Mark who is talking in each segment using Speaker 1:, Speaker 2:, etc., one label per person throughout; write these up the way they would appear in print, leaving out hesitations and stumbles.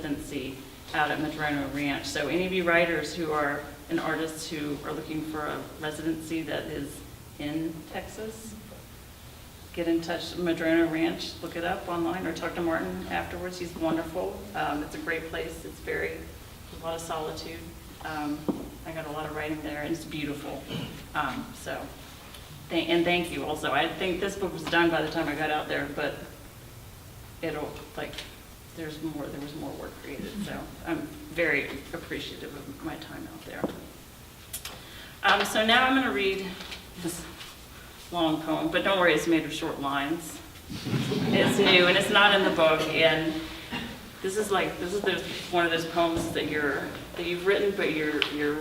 Speaker 1: residency out at Madrono Ranch. So any of you writers who are and artists who are looking for a residency that is in Texas, get in touch with Madrono Ranch, look it up online, or talk to Martin afterwards. He's wonderful. It's a great place. It's a lot of solitude. I got a lot of writing there, and it's beautiful. And thank you also. I think this book was done by the time I got out there, but there was more work created. So I'm very appreciative of my time out there. So now I'm going to read this long poem, but don't worry, it's made of short lines. It's new and it's not in the book, and this is one of those poems that you've written, but your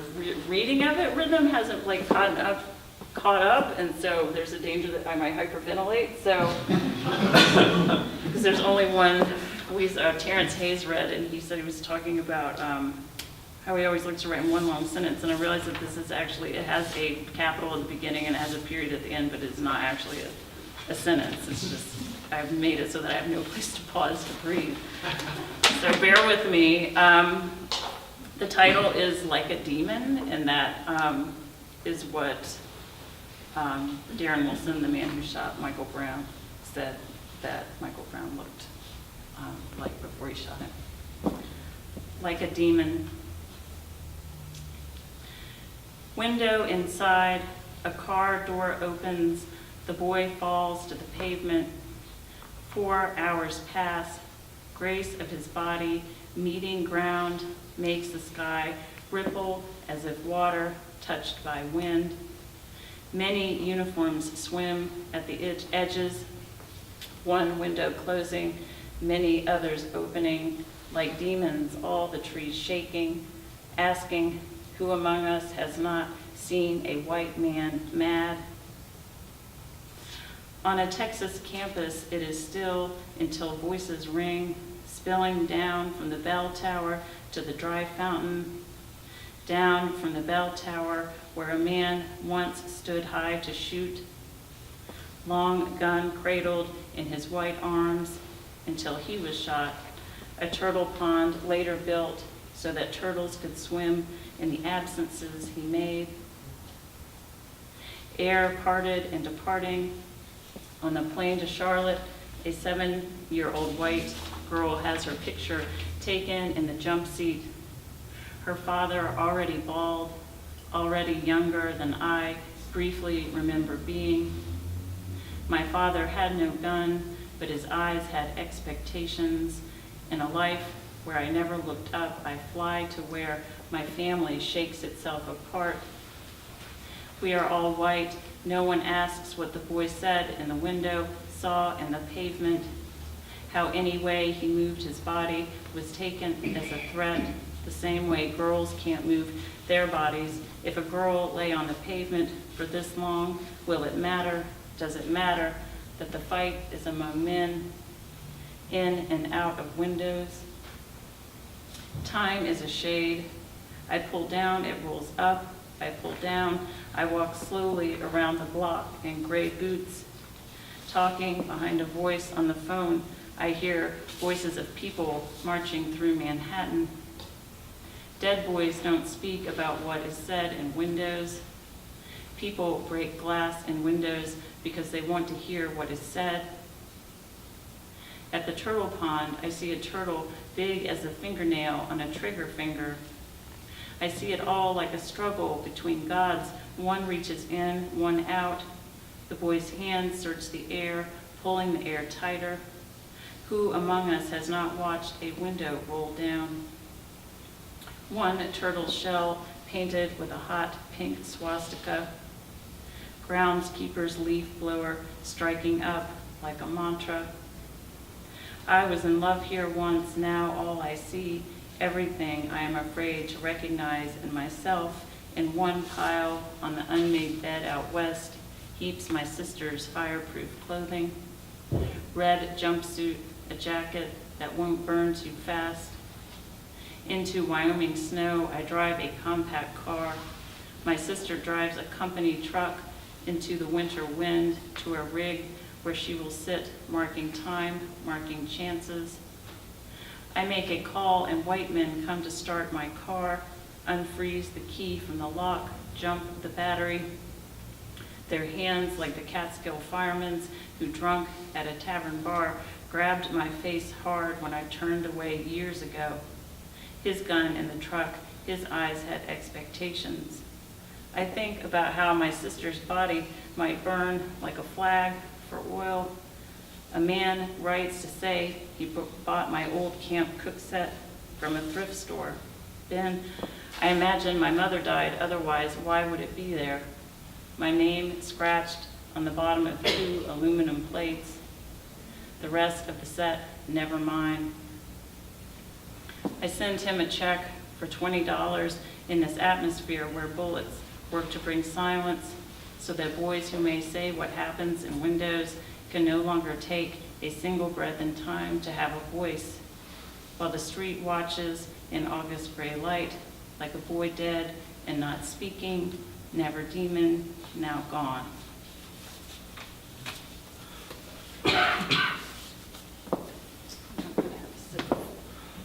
Speaker 1: reading of it, rhythm hasn't caught up, and so there's a danger that I might hyperventilate. So because there's only one. Terrence Hayes read, and he said he was talking about how he always likes to write in one long sentence, and I realized that this is actually, it has a capital at the beginning and it has a period at the end, but it's not actually a sentence. It's just, I've made it so that I have no place to pause to breathe. So bear with me. The title is Like a Demon, and that is what Darren Wilson, the man who shot Michael Brown, said that Michael Brown looked like before he shot him. Like a demon. Window inside, a car door opens, the boy falls to the pavement. 4 hours pass, grace of his body meeting ground makes the sky ripple as if water touched by wind. Many uniforms swim at the edges, one window closing, many others opening, like demons, all the trees shaking, asking who among us has not seen a white man mad. On a Texas campus, it is still until voices ring, spilling down from the bell tower to the dry fountain, down from the bell tower where a man once stood high to shoot, long gun cradled in his white arms until he was shot, a turtle pond later built so that turtles could swim in the absences he made. Air parted and departing. On the plane to Charlotte, a 7-year-old white girl has her picture taken in the jump seat. Her father, already bald, already younger than I briefly remember being. My father had no gun, but his eyes had expectations. In a life where I never looked up, I fly to where my family shakes itself apart. We are all white. No one asks what the boy said in the window, saw in the pavement. How any way he moved his body was taken as a threat, the same way girls can't move their bodies. If a girl lay on the pavement for this long, will it matter? Does it matter that the fight is among men, in and out of windows? Time is a shade. I pull down, it rolls up. I pull down, I walk slowly around the block in gray boots. Talking behind a voice on the phone, I hear voices of people marching through Manhattan. Dead boys don't speak about what is said in windows. People break glass in windows because they want to hear what is said. At the turtle pond, I see a turtle big as a fingernail on a trigger finger. I see it all like a struggle between gods. One reaches in, one out. The boy's hands search the air, pulling the air tighter. Who among us has not watched a window roll down? One turtle shell painted with a hot pink swastika. Groundskeeper's leaf blower striking up like a mantra. I was in love here once, now all I see, everything I am afraid to recognize in myself, in one pile on the unmade bed out west, heaps my sister's fireproof clothing. Red jumpsuit, a jacket that won't burn too fast. Into Wyoming snow, I drive a compact car. My sister drives a company truck into the winter wind to a rig where she will sit, marking time, marking chances. I make a call and white men come to start my car, unfreeze the key from the lock, jump the battery. Their hands like the Catskill firemen's who drunk at a tavern bar grabbed my face hard when I turned away years ago. His gun in the truck, his eyes had expectations. I think about how my sister's body might burn like a flag for oil. A man writes to say he bought my old camp cook set from a thrift store. Then I imagine my mother died, otherwise why would it be there? My name scratched on the bottom of 2 aluminum plates. The rest of the set, never mine. I send him a check for $20 in this atmosphere where bullets work to bring silence so that boys who may say what happens in windows can no longer take a single breath in time to have a voice, while the street watches in August gray light like a boy dead and not speaking, never demon, now gone.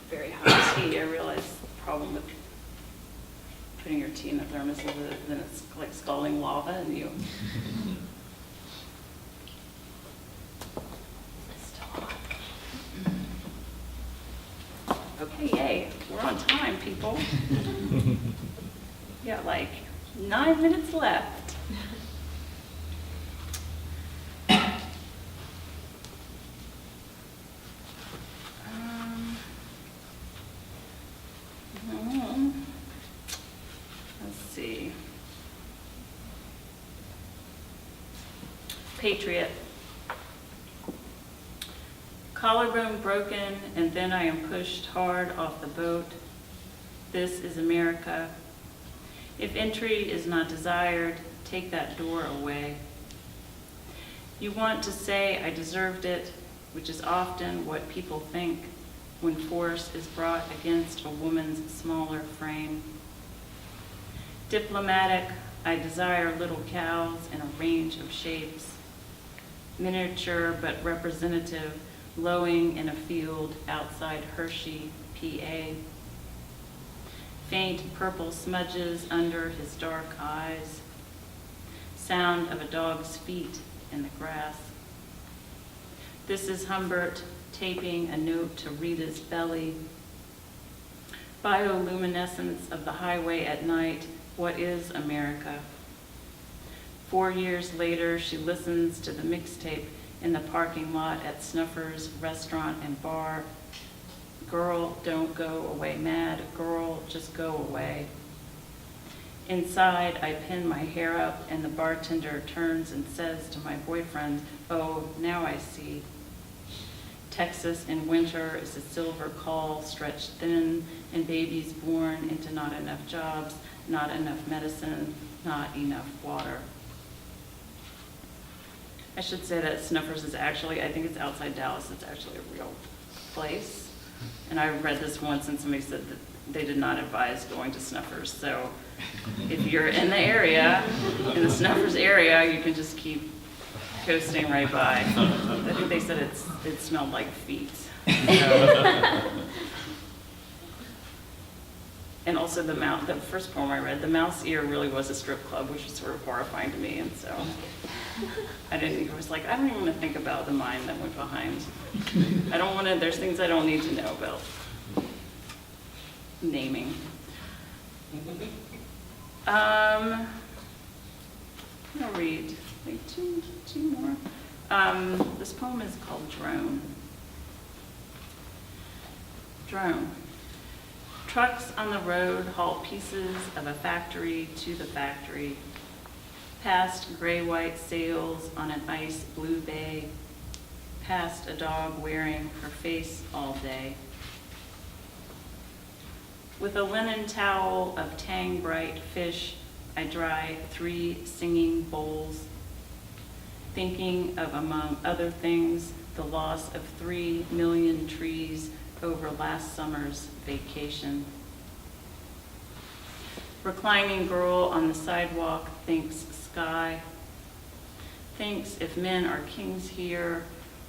Speaker 1: Very hot tea. I realize the problem with putting your tea in the thermos is that then it's like scalding lava and you. It's still hot. Okay, yay. We're on time, people. We got like 9 minutes left. Let's see. Patriot. Collarbone broken, and then I am pushed hard off the boat. This is America. If entry is not desired, take that door away. You want to say I deserved it, which is often what people think when force is brought against a woman's smaller frame. Diplomatic, I desire little cows in a range of shapes. Miniature but representative, lowing in a field outside Hershey, PA. Faint purple smudges under his dark eyes. Sound of a dog's feet in the grass. This is Humbert taping a note to Rita's belly. Bioluminescence of the highway at night. What is America? 4 years later, she listens to the mixtape in the parking lot at Snuffer's restaurant and bar. Girl, don't go away mad. Girl, just go away. Inside, I pin my hair up and the bartender turns and says to my boyfriend, oh, now I see. Texas in winter is a silver call stretched thin and babies born into not enough jobs, not enough medicine, not enough water. I should say that Snuffers is actually, I think it's outside Dallas, it's actually a real place. And I read this once and somebody said that they did not advise going to Snuffers. So if you're in the area, in the Snuffers area, you can just keep coasting right by. I think they said it smelled like feet. And also the first poem I read, the Mouse Ear really was a strip club, which was sort of horrifying to me. And so I was like, I don't even want to think about the mind that went behind. I don't want to, there's things I don't need to know about naming. I'm going to read like two more. This poem is called Drone. Drone. Trucks on the road haul pieces of a factory to the factory. Past gray-white sails on an ice blue bay. Past a dog wearing her face all day. With a linen towel of tang-bright fish, I dry 3 singing bowls, thinking of, among other things, the loss of 3 million trees over last summer's vacation. Reclining girl on the sidewalk thinks sky, thinks if men are kings here,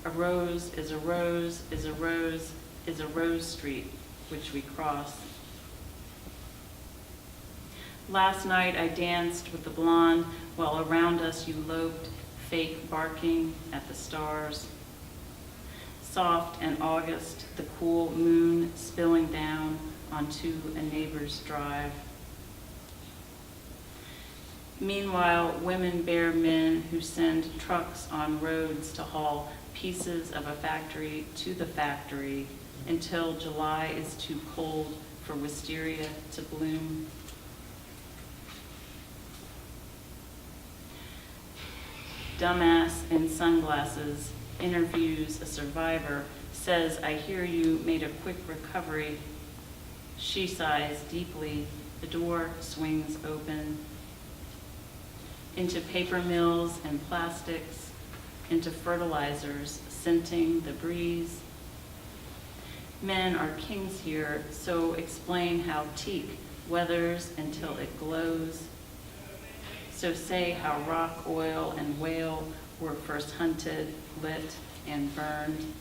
Speaker 1: a rose is a rose is a rose is a rose street which we cross. Last night I danced with the blonde while around us you loped, fake barking at the stars. Soft and August, the cool moon spilling down onto a neighbor's drive. Meanwhile, women bear men who send trucks on roads to haul pieces of a factory to the factory until July is too cold for wisteria to bloom. Dumbass in sunglasses interviews a survivor, says, "I hear you made a quick recovery." She sighs deeply. The door swings open. Into paper mills and plastics, into fertilizers, scenting the breeze. Men are kings here, so explain how teak weathers until it glows. So say how rock, oil, and whale were first hunted, lit, and burned.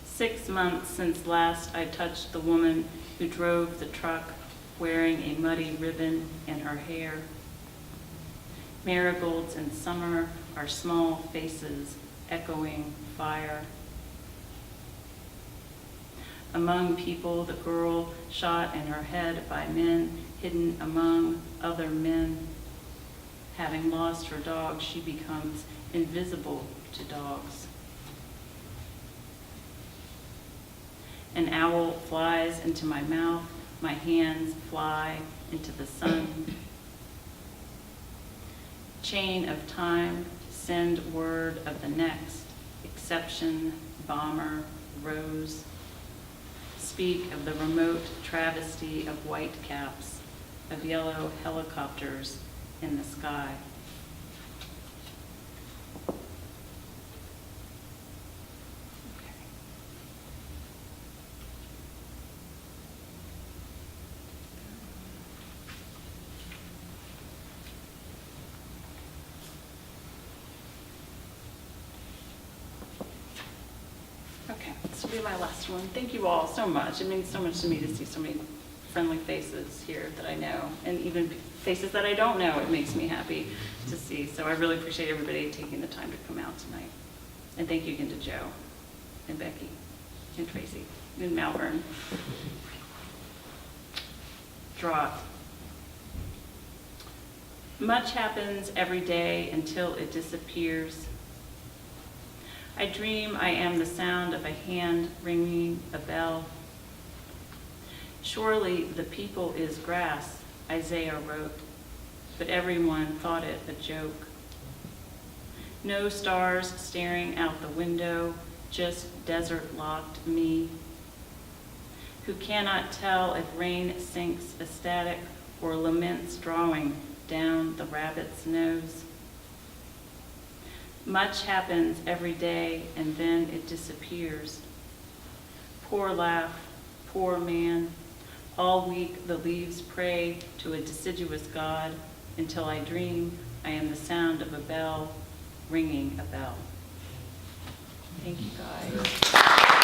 Speaker 1: 6 months since last I touched the woman who drove the truck, wearing a muddy ribbon in her hair. Marigolds in summer are small faces echoing fire. Among people, the girl shot in her head by men hidden among other men. Having lost her dog, she becomes invisible to dogs. An owl flies into my mouth. My hands fly into the sun. Chain of time, send word of the next. Exception, bomber, rose. Speak of the remote travesty of white caps, of yellow helicopters in the sky. Okay, this will be my last one. Thank you all so much. It means so much to me to see so many friendly faces here that I know, and even faces that I don't know. It makes me happy to see. So I really appreciate everybody taking the time to come out tonight. And thank you again to Joe and Becky and Tracy and Malvern. Drought. Much happens every day until it disappears. I dream I am the sound of a hand ringing a bell. Surely the people is grass, Isaiah wrote, but everyone thought it a joke. No stars staring out the window, just desert-locked me, who cannot tell if rain sinks ecstatic or laments drawing down the rabbit's nose. Much happens every day, and then it disappears. Poor laugh, poor man. All week the leaves pray to a deciduous God until I dream I am the sound of a bell ringing a bell. Thank you, guys.